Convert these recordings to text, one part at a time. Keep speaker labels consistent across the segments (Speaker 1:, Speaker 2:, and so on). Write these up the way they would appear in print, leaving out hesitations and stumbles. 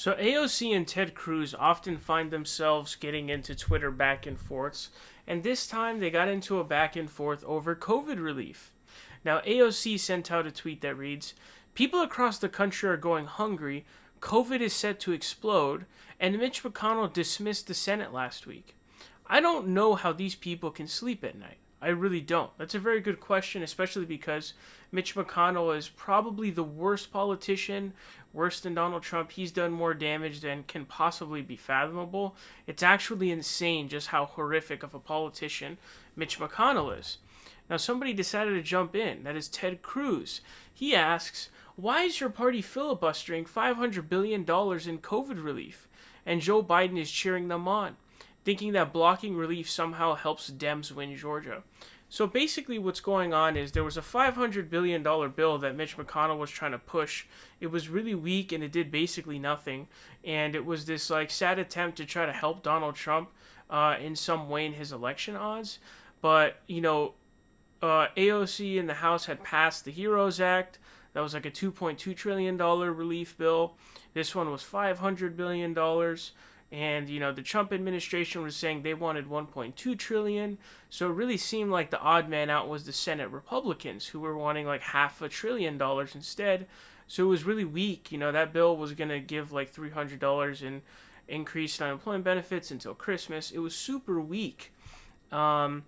Speaker 1: So AOC and Ted Cruz often find themselves getting into Twitter back and forths, and this time they got into a back and forth over COVID relief. Now AOC sent out a tweet that reads, "People across the country are going hungry, COVID is set to explode, and Mitch McConnell dismissed the Senate last week. I don't know how these people can sleep at night. I really don't." That's a very good question, especially because Mitch McConnell is probably the worst politician, worse than Donald Trump. He's done more damage than can possibly be fathomable. It's actually insane just how horrific of a politician Mitch McConnell is. Now, somebody decided to jump in. That is Ted Cruz. He asks, "Why is your party filibustering $500 billion in COVID relief?" And Joe Biden is cheering them on, thinking that blocking relief somehow helps Dems win Georgia. So basically what's going on is there was a $500 billion bill that Mitch McConnell was trying to push. It was really weak and it did basically nothing. And it was this sad attempt to try to help Donald Trump in some way in his election odds. But, AOC in the House had passed the HEROES Act. That was like a $2.2 trillion relief bill. This one was $500 billion. And, the Trump administration was saying they wanted $1.2 trillion. So it really seemed like the odd man out was the Senate Republicans, who were wanting like $500 billion instead. So it was really weak. That bill was going to give like $300 in increased unemployment benefits until Christmas. It was super weak. So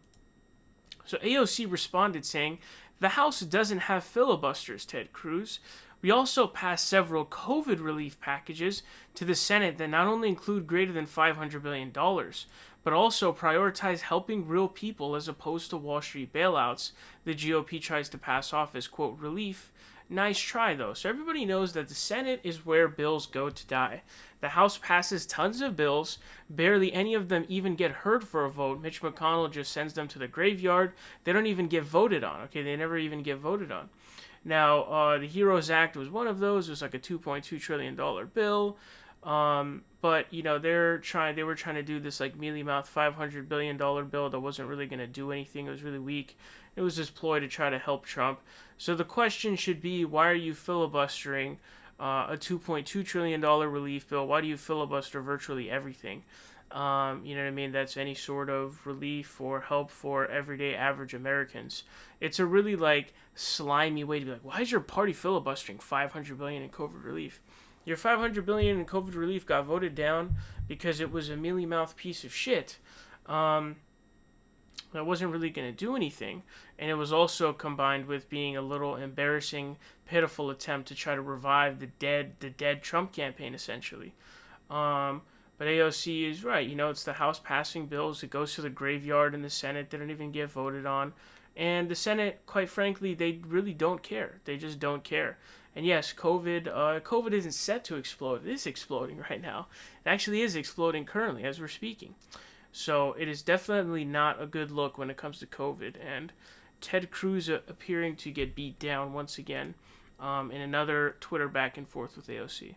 Speaker 1: AOC responded saying, "The House doesn't have filibusters, Ted Cruz. We also passed several COVID relief packages to the Senate that not only include greater than $500 billion, but also prioritize helping real people as opposed to Wall Street bailouts the GOP tries to pass off as, quote, relief. Nice try, though." So everybody knows that the Senate is where bills go to die. The House passes tons of bills. Barely any of them even get heard for a vote. Mitch McConnell just sends them to the graveyard. They don't even get voted on. Okay, they never even get voted on. Now, the HEROES Act was one of those. It was like a $2.2 trillion bill. But, they were trying to do this like mealy-mouthed $500 billion bill that wasn't really going to do anything. It was really weak. It was this ploy to try to help Trump. So the question should be, why are you filibustering a $2.2 trillion relief bill? Why do you filibuster virtually everything? That's any sort of relief or help for everyday average Americans. It's a really slimy way to be like, why is your party filibustering $500 billion in COVID relief? Your $500 billion in COVID relief got voted down because it was a mealy-mouthed piece of shit. That wasn't really going to do anything, and it was also combined with being a little embarrassing, pitiful attempt to try to revive the dead Trump campaign, essentially. But AOC is right. It's the House passing bills. It goes to the graveyard in the Senate. They don't even get voted on. And the Senate, quite frankly, they really don't care. They just don't care. And yes, COVID isn't set to explode. It is exploding right now. It actually is exploding currently as we're speaking. So it is definitely not a good look when it comes to COVID. And Ted Cruz appearing to get beat down once again in another Twitter back and forth with AOC.